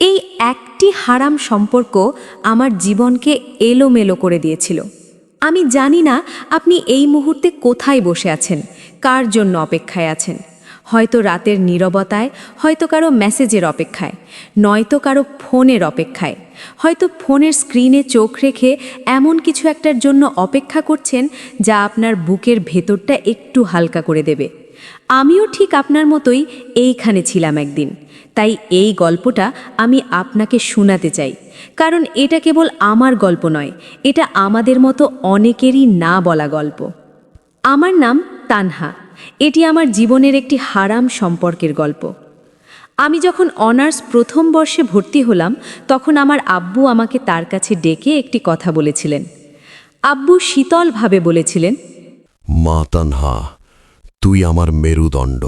এই একটি হারাম সম্পর্ক আমার জীবনকে এলোমেলো করে দিয়েছিল। আমি জানি না আপনি এই মুহূর্তে কোথায় বসে আছেন, কার জন্য অপেক্ষায় আছেন। হয়তো রাতের নীরবতায়, হয়তো কারো মেসেজের অপেক্ষায়, নয়তো কারো ফোনের অপেক্ষায়, হয়তো ফোনের স্ক্রিনে চোখ রেখে এমন কিছু একটার জন্য অপেক্ষা করছেন যা আপনার বুকের ভেতরটা একটু হালকা করে দেবে। আমিও ঠিক আপনার মতোই এইখানে ছিলাম একদিন। তাই এই গল্পটা আমি আপনাকে শোনাতে চাই, কারণ এটা কেবল আমার গল্প নয়, এটা আমাদের মতো অনেকেরই না বলা গল্প। আমার নাম তানহা। এটি আমার জীবনের একটি হারাম সম্পর্কের গল্প। আমি যখন অনার্স প্রথম বর্ষে ভর্তি হলাম, তখন আমার আব্বু আমাকে তার কাছে ডেকে একটি কথা বলেছিলেন। আব্বু শীতলভাবে বলেছিলেন, মা তানহা, তুই আমার মেরুদণ্ড।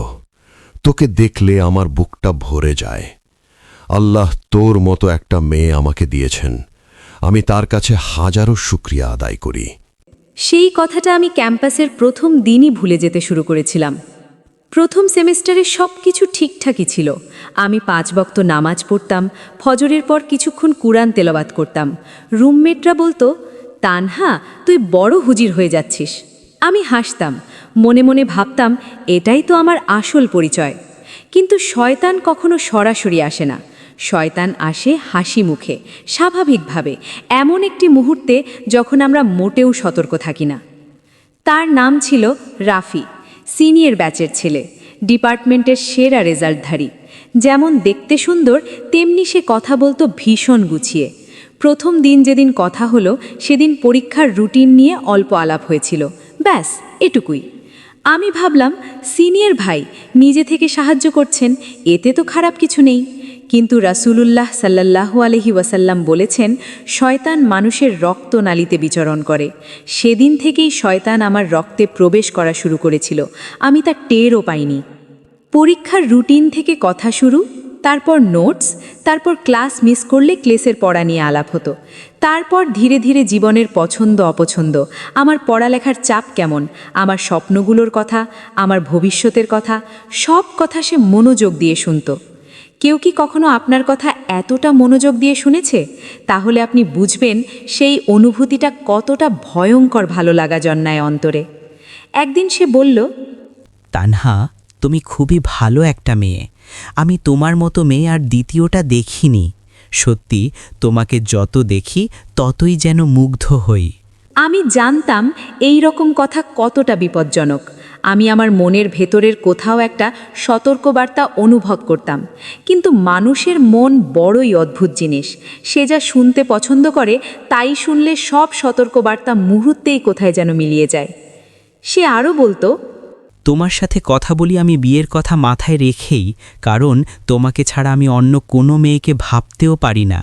তোকে দেখলে আমার বুকটা ভরে যায়। আল্লাহ তোর মতো একটা মেয়ে আমাকে দিয়েছেন। আমি তার কাছে হাজারো শুকরিয়া আদায় করি। সেই কথাটা আমি ক্যাম্পাসের প্রথম দিনই ভুলে যেতে শুরু করেছিলাম। প্রথম সেমেস্টারে সব কিছু ঠিকঠাকই ছিল। আমি 5 ওয়াক্ত নামাজ পড়তাম, ফজরের পর কিছুক্ষণ কুরআন তেলাওয়াত করতাম। রুমমেটরা বলতো, তানহা তুই বড় হুজির হয়ে যাচ্ছিস। আমি হাসতাম, মনে মনে ভাবতাম এটাই তো আমার আসল পরিচয়। কিন্তু শয়তান কখনো সরাসরি আসে না। শয়তান আসে হাসি মুখে, স্বাভাবিকভাবে, এমন একটি মুহূর্তে যখন আমরা মোটেও সতর্ক থাকি না। তার নাম ছিল রাফি, সিনিয়র ব্যাচের ছেলে, ডিপার্টমেন্টের সেরা রেজাল্টধারী। যেমন দেখতে সুন্দর, তেমনি সে কথা বলতো ভীষণ গুছিয়ে। প্রথম দিন যেদিন কথা হলো, সেদিন পরীক্ষার রুটিন নিয়ে অল্প আলাপ হয়েছিল, ব্যাস এটুকুই। আমি ভাবলাম সিনিয়র ভাই নিজে থেকে সাহায্য করছেন, এতে তো খারাপ কিছু নেই। কিন্তু রাসূলুল্লাহ সাল্লাল্লাহু আলাইহি ওয়াসাল্লাম বলেছেন, শয়তান মানুষের রক্তনালীতে বিচরণ করে। সেদিন থেকেই শয়তান আমার রক্তে প্রবেশ করা শুরু করেছিল, আমি তা টেরও পাইনি। পরীক্ষার রুটিন থেকে কথা শুরু, তারপর নোটস, তারপর ক্লাস মিস করলে ক্লাসের পড়া নিয়ে আলাপ হতো। তারপর ধীরে ধীরে জীবনের পছন্দ অপছন্দ, আমার পড়ালেখার চাপ কেমন, আমার স্বপ্নগুলোর কথা, আমার ভবিষ্যতের কথা, সব কথা সে মনোযোগ দিয়ে শুনত। কেউ কি কখনো আপনার কথা এতটা মনোযোগ দিয়ে শুনেছে? তাহলে আপনি বুঝবেন সেই অনুভূতিটা কতটা ভয়ঙ্কর ভালো লাগা জন্মায় অন্তরে। একদিন সে বলল, তানহা, তুমি খুবই ভালো একটা মেয়ে। আমি তোমার মতো মেয়ে আর দ্বিতীয়টা দেখিনি। সত্যি, তোমাকে যত দেখি ততই যেন মুগ্ধ হই। আমি জানতাম এই রকম কথা কতটা বিপজ্জনক। আমি আমার মনের ভেতরের কোথাও একটা সতর্কবার্তা অনুভব করতাম। কিন্তু মানুষের মন বড়ই অদ্ভুত জিনিস। সে যা শুনতে পছন্দ করে তাই শুনলে সব সতর্কবার্তা মুহূর্তেই কোথায় যেন মিলিয়ে যায়। সে আরও বলতো, তোমার সাথে কথা বলি আমি বিয়ের কথা মাথায় রেখেই, কারণ তোমাকে ছাড়া আমি অন্য কোনো মেয়েকে ভাবতেও পারি না।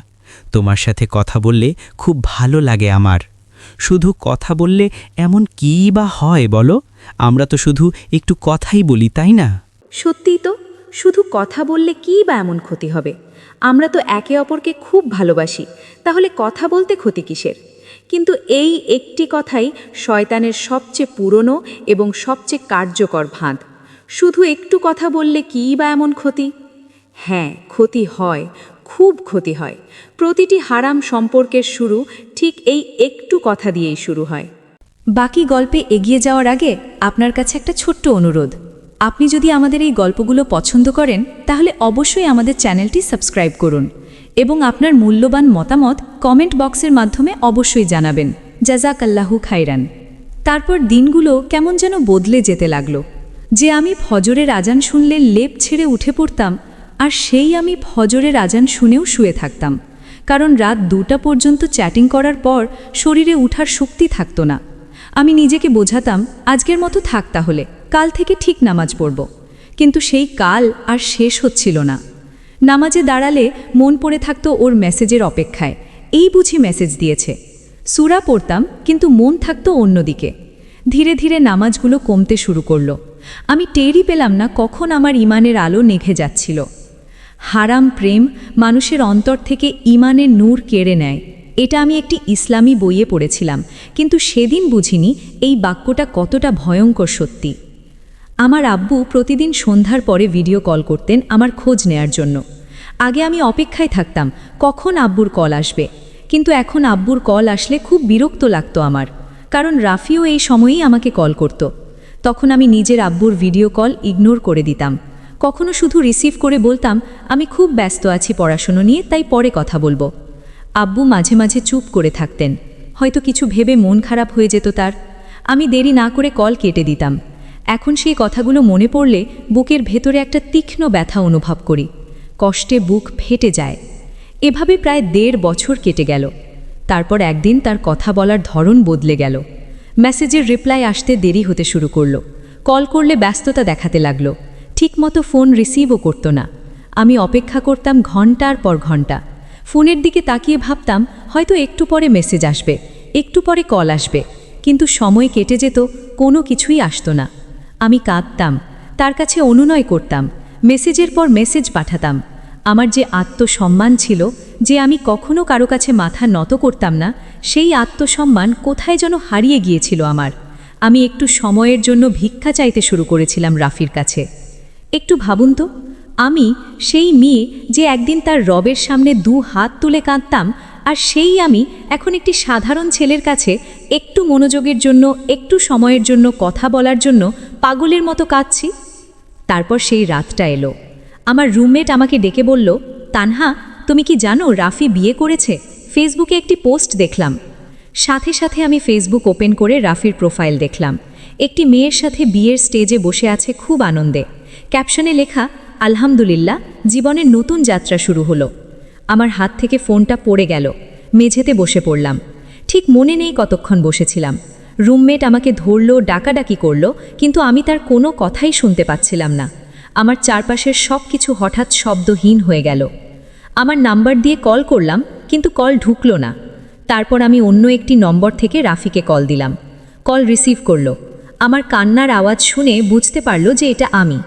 তোমার সাথে কথা বললে খুব ভালো লাগে আমার। শুধু কথা বললে এমন কী বা হয় বলো? আমরা তো শুধু একটু কথাই বলি, তাই না? সত্যিই তো, শুধু কথা বললে কী বা এমন ক্ষতি হবে? আমরা তো একে অপরকে খুব ভালোবাসি, তাহলে কথা বলতে ক্ষতি কিসের? কিন্তু এই একটি কথাই শয়তানের সবচেয়ে পুরনো এবং সবচেয়ে কার্যকর ফাঁদ। শুধু একটু কথা বললে কী বা এমন ক্ষতি? হ্যাঁ, ক্ষতি হয়, খুব ক্ষতি হয়। প্রতিটি হারাম সম্পর্কের শুরু ঠিক এই একটু কথা দিয়েই শুরু হয়। বাকি গল্পে এগিয়ে যাওয়ার আগে আপনার কাছে একটা ছোট্ট অনুরোধ। আপনি যদি আমাদের এই গল্পগুলো পছন্দ করেন, তাহলে অবশ্যই আমাদের চ্যানেলটি সাবস্ক্রাইব করুন এবং আপনার মূল্যবান মতামত কমেন্ট বক্সের মাধ্যমে অবশ্যই জানাবেন। জাযাকাল্লাহু খাইরান। তারপর দিনগুলো কেমন যেন বদলে যেতে লাগলো। যে আমি ফজরের আজান শুনলে লেপ ছেড়ে উঠে পড়তাম, আর সেই আমি ফজরের আজান শুনেও শুয়ে থাকতাম, কারণ রাত 2টা পর্যন্ত চ্যাটিং করার পর শরীরে উঠার শক্তি থাকতো না। আমি নিজেকে বোঝাতাম, আজকের মতো থাক, তাহলে কাল থেকে ঠিক নামাজ পড়ব। কিন্তু সেই কাল আর শেষ হচ্ছিল না। নামাজে দাঁড়ালে মন পড়ে থাকতো ওর মেসেজের অপেক্ষায়, এই বুঝি মেসেজ দিয়েছে। সূরা পড়তাম, কিন্তু মন থাকতো অন্যদিকে। ধীরে ধীরে নামাজগুলো কমতে শুরু করলো। আমি টেরই পেলাম না কখন আমার ইমানের আলো নিভে যাচ্ছিল। হারাম প্রেম মানুষের অন্তর থেকে ইমানের নূর কেড়ে নেয়, এটা আমি একটি ইসলামী বইয়ে পড়েছিলাম, কিন্তু সেদিন বুঝিনি এই বাক্যটা কতটা ভয়ঙ্কর সত্যি। আমার আব্বু প্রতিদিন সন্ধ্যার পরে ভিডিও কল করতেন আমার খোঁজ নেয়ার জন্য। আগে আমি অপেক্ষায় থাকতাম কখন আব্বুর কল আসবে, কিন্তু এখন আব্বুর কল আসলে খুব বিরক্ত লাগতো আমার, কারণ রাফিও এই সময়েই আমাকে কল করত। তখন আমি নিজের আব্বুর ভিডিও কল ইগনোর করে দিতাম, কখনো শুধু রিসিভ করে বলতাম আমি খুব ব্যস্ত আছি পড়াশুনো নিয়ে, তাই পরে কথা বলবো। আব্বু মাঝে মাঝে চুপ করে থাকতেন, হয়তো কিছু ভেবে মন খারাপ হয়ে যেত তার। আমি দেরি না করে কল কেটে দিতাম। এখন সেই কথাগুলো মনে পড়লে বুকের ভেতরে একটা তীক্ষ্ণ ব্যথা অনুভব করি, কষ্টে বুক ফেটে যায়। এভাবে প্রায় 1.5 বছর কেটে গেল। তারপর একদিন তার কথা বলার ধরন বদলে গেল। মেসেজের রিপ্লাই আসতে দেরি হতে শুরু করলো, কল করলে ব্যস্ততা দেখাতে লাগলো, ঠিকমতো ফোন রিসিভও করতো না। আমি অপেক্ষা করতাম ঘন্টার পর ঘন্টা। ফোনের দিকে তাকিয়ে ভাবতাম হয়তো একটু পরে মেসেজ আসবে, একটু পরে কল আসবে, কিন্তু সময় কেটে যেত, কোনো কিছুই আসতো না। আমি কাঁদতাম, তার কাছে অনুনয় করতাম, মেসেজের পর মেসেজ পাঠাতাম। আমার যে আত্মসম্মান ছিল, যে আমি কখনো কারো কাছে মাথা নত করতাম না, সেই আত্মসম্মান কোথায় যেন হারিয়ে গিয়েছিল আমার। আমি একটু সময়ের জন্য ভিক্ষা চাইতে শুরু করেছিলাম রাফির কাছে। একটু ভাবুন তো, আমি সেই মেয়ে যে একদিন তার রবের সামনে 2 হাত তুলে কাঁদতাম, আর সেই আমি এখন একটি সাধারণ ছেলের কাছে একটু মনোযোগের জন্য, একটু সময়ের জন্য কথা বলার জন্য পাগলের মতো কাঁদছি। তারপর সেই রাতটা এলো। আমার রুমমেট আমাকে ডেকে বলল, তানহা, তুমি কি জানো রাফি বিয়ে করেছে? ফেসবুকে একটি পোস্ট দেখলাম। সাথে সাথে আমি ফেসবুক ওপেন করে রাফির প্রোফাইল দেখলাম। একটি মেয়ের সাথে বিয়ের স্টেজে বসে আছে খুব আনন্দে। ক্যাপশনে লেখা, আলহামদুলিল্লাহ, জীবনের নতুন যাত্রা শুরু হলো। আমার হাত থেকে ফোনটা পড়ে গেল, মেঝেতে বসে পড়লাম। ঠিক মনে নেই কতক্ষণ বসেছিলাম। রুমমেট আমাকে ধরলো, ডাকাডাকি করলো, কিন্তু আমি তার কোনো কথাই শুনতে পাচ্ছিলাম না। আমার চারপাশের সব কিছু হঠাৎ শব্দহীন হয়ে গেল। আমার নাম্বার দিয়ে কল করলাম, কিন্তু কল ঢুকলো না। তারপর আমি অন্য একটি নম্বর থেকে রাফিকে কল দিলাম। কল রিসিভ করলো। আমার কান্নার আওয়াজ শুনে বুঝতে পারল যে এটা আমি।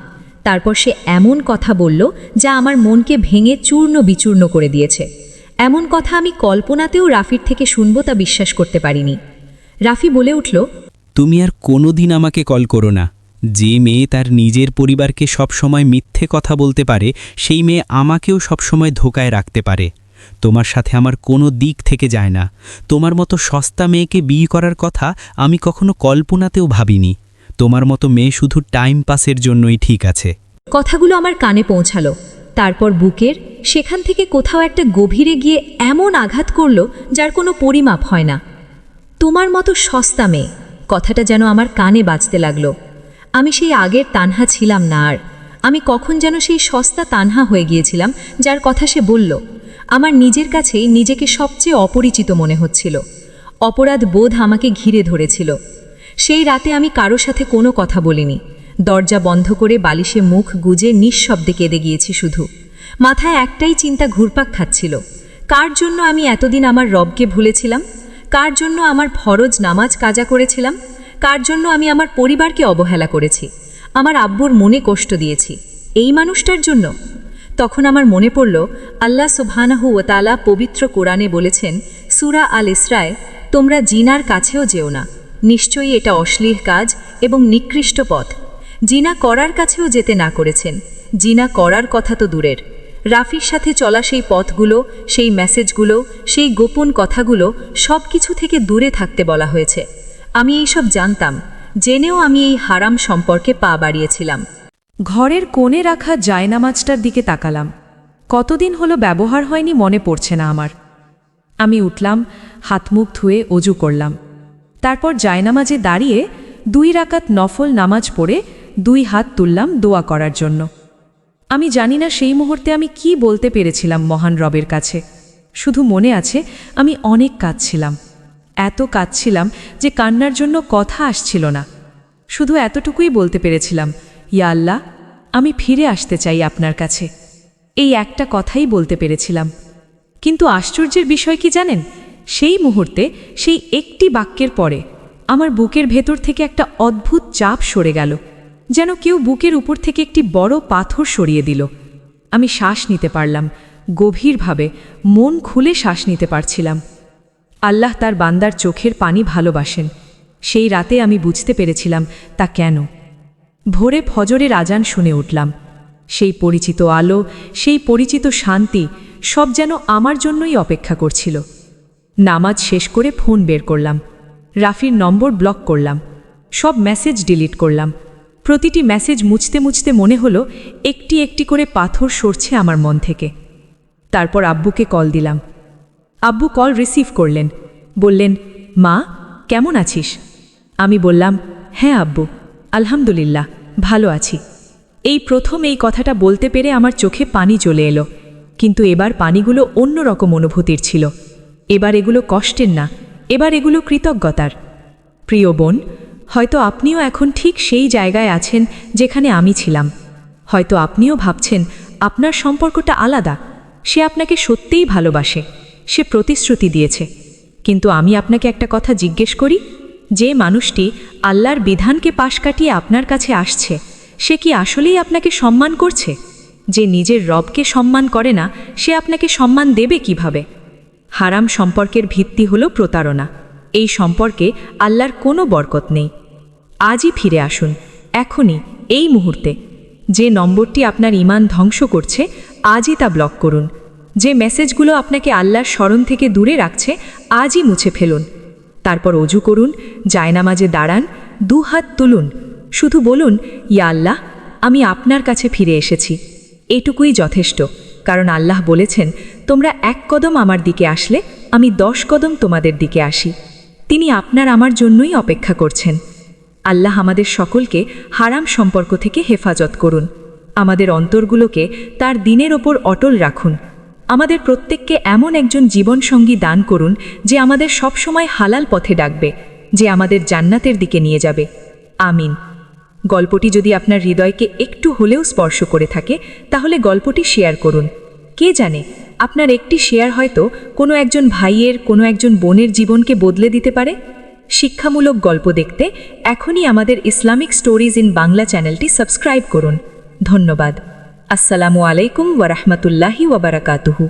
তারপর সে এমন কথা বলল যা আমার মনকে ভেঙে চূর্ণ বিচূর্ণ করে দিয়েছে। এমন কথা আমি কল্পনাতেও রাফির থেকে শুনবো তা বিশ্বাস করতে পারিনি। রাফি বলে উঠল, তুমি আর কোনো দিন আমাকে কল করো না। যে মেয়ে তার নিজের পরিবারকে সবসময় মিথ্যে কথা বলতে পারে, সেই মেয়ে আমাকেও সবসময় ধোকায় রাখতে পারে। তোমার সাথে আমার কোনো দিক থেকে যায় না। তোমার মতো সস্তা মেয়েকে বিয়ে করার কথা আমি কখনো কল্পনাতেও ভাবিনি। তোমার মতো মেয়ে শুধু টাইম পাসের জন্যই ঠিক আছে। কথাগুলো আমার কানে পৌঁছালো। তারপর বুকের সেখান থেকে কোথাও একটা গভীরে গিয়ে এমন আঘাত করল যার কোনো পরিমাপ হয় না। তোমার মতো সস্তা মেয়ে, কথাটা যেন আমার কানে বাজতে লাগলো। আমি সেই আগের তানহা ছিলাম না আর। আমি কখন যেন সেই সস্তা তানহা হয়ে গিয়েছিলাম যার কথা সে বলল। আমার নিজের কাছেই নিজেকে সবচেয়ে অপরিচিত মনে হচ্ছিল। অপরাধ বোধ আমাকে ঘিরে ধরেছিল। সেই রাতে আমি কারো সাথে কোনো কথা বলিনি। দরজা বন্ধ করে বালিশে মুখ গুজে নিঃশব্দে কেঁদে গিয়েছি শুধু। মাথায় একটাই চিন্তা ঘুরপাক খাচ্ছিল, কার জন্য আমি এতদিন আমার রবকে ভুলেছিলাম? কার জন্য আমার ফরজ নামাজ কাজা করেছিলাম? কার জন্য আমি আমার পরিবারকে অবহেলা করেছি, আমার আব্বুর মনে কষ্ট দিয়েছি? এই মানুষটার জন্য? তখন আমার মনে পড়ল, আল্লাহ সুবহানাহু ওয়া তাআলা পবিত্র কোরআনে বলেছেন, সূরা আল ইসরায়, তোমরা জিনার কাছেও যেও না, নিশ্চয়ই এটা অশ্লীল কাজ এবং নিকৃষ্ট পথ। জিনা করার কাছেও যেতে না করেছেন। জিনা করার কথা তো দূরের, রাফির সাথে চলা সেই পথগুলো, সেই মেসেজগুলো, সেই গোপন কথাগুলো, সব কিছু থেকে দূরে থাকতে বলা হয়েছে। আমি এইসব জানতাম, জেনেও আমি এই হারাম সম্পর্কে পা বাড়িয়েছিলাম। ঘরের কোণে রাখা জায়নামাজটার দিকে তাকালাম। কতদিন হলো ব্যবহার হয়নি মনে পড়ছে না আমার। আমি উঠলাম, হাত মুখ ধুয়ে অজু করলাম। তারপর জায়নামাজে দাঁড়িয়ে 2 রাকাত নফল নামাজ পড়ে 2 হাত তুললাম দোয়া করার জন্য। আমি জানি না সেই মুহূর্তে আমি কি বলতে পেরেছিলাম মহান রবের কাছে। শুধু মনে আছে আমি অনেক কাঁদছিলাম, এত কাঁদছিলাম যে কান্নার জন্য কথা আসছিল না। শুধু এতটুকুই বলতে পেরেছিলাম, ইয়া আল্লাহ, আমি ফিরে আসতে চাই আপনার কাছে। এই একটা কথাই বলতে পেরেছিলাম। কিন্তু আশ্চর্যের বিষয় কি জানেন? সেই মুহূর্তে, সেই একটি বাক্যের পরে আমার বুকের ভেতর থেকে একটা অদ্ভুত চাপ সরে গেল, যেন কেউ বুকের উপর থেকে একটি বড় পাথর সরিয়ে দিল। আমি শ্বাস নিতে পারলাম, গভীরভাবে, মন খুলে শ্বাস নিতে পারছিলাম। আল্লাহ তার বান্দার চোখের পানি ভালোবাসেন। সেই রাতে আমি বুঝতে পেরেছিলাম তা কেন। ভোরে ফজরের আজান শুনে উঠলাম। সেই পরিচিত আলো, সেই পরিচিত শান্তি সব যেন আমার জন্যই অপেক্ষা করছিল। নামাজ শেষ করে ফোন বের করলাম, রাফির নম্বর ব্লক করলাম, সব মেসেজ ডিলিট করলাম। প্রতিটি মেসেজ মুছতে মুছতে মনে হলো একটি একটি করে পাথর সরছে আমার মন থেকে। তারপর আব্বুকে কল দিলাম। আব্বু কল রিসিভ করলেন, বললেন, মা কেমন আছিস? আমি বললাম, হ্যাঁ আব্বু, আলহামদুলিল্লাহ ভালো আছি। এই প্রথম এই কথাটা বলতে পেরে আমার চোখে পানি চলে এলো, কিন্তু এবার পানিগুলো অন্য রকম অনুভূতির ছিল। এবার এগুলো কষ্টের না, এবার এগুলো কৃতজ্ঞতার। প্রিয় বোন, হয়তো আপনিও এখন ঠিক সেই জায়গায় আছেন যেখানে আমি ছিলাম। হয়তো আপনিও ভাবছেন আপনার সম্পর্কটা আলাদা, সে আপনাকে সত্যিই ভালোবাসে, সে প্রতিশ্রুতি দিয়েছে। কিন্তু আমি আপনাকে একটা কথা জিজ্ঞেস করি, যে মানুষটি আল্লাহর বিধানকে পাশ কাটিয়ে আপনার কাছে আসছে, সে কি আসলেই আপনাকে সম্মান করছে? যে নিজের রবকে সম্মান করে না, সে আপনাকে সম্মান দেবে কিভাবে? হারাম সম্পর্কের ভিত্তি হলো প্রতারণা। এই সম্পর্কে আল্লাহর কোনো বরকত নেই। আজই ফিরে আসুন, এখনই, এই মুহূর্তে। যে নম্বরটি আপনার ঈমান ধ্বংস করছে, আজই তা ব্লক করুন। যে মেসেজগুলো আপনাকে আল্লাহর স্মরণ থেকে দূরে রাখছে, আজই মুছে ফেলুন। তারপর অজু করুন, জায়নামাজে দাঁড়ান, 2 হাত তুলুন, শুধু বলুন, ইয়া আল্লাহ, আমি আপনার কাছে ফিরে এসেছি। এটুকুই যথেষ্ট, কারণ আল্লাহ বলেছেন, তোমরা 1 কদম আমার দিকে আসলে আমি 10 কদম তোমাদের দিকে আসি। তিনি আপনার আমার জন্যই অপেক্ষা করছেন। আল্লাহ আমাদের সকলকে হারাম সম্পর্ক থেকে হেফাজত করুন। আমাদের অন্তরগুলোকে তার দিনের ওপর অটল রাখুন। আমাদের প্রত্যেককে এমন একজন জীবনসঙ্গী দান করুন যে আমাদের সবসময় হালাল পথে ডাকবে, যে আমাদের জান্নাতের দিকে নিয়ে যাবে। আমিন। গল্পটি যদি আপনার হৃদয়কে একটু হলেও স্পর্শ করে থাকে, তাহলে গল্পটি শেয়ার করুন। কে জানে, আপনার একটি শেয়ার হয়তো কোনো একজন ভাইয়ের, কোনো একজন বোনের জীবনকে বদলে দিতে পারে। শিক্ষামূলক গল্প দেখতে এখনই আমাদের ইসলামিক স্টোরিজ ইন বাংলা চ্যানেলটি সাবস্ক্রাইব করুন। ধন্যবাদ। আসসালামু আলাইকুম ওয়া রাহমাতুল্লাহি ওয়া বারাকাতুহু।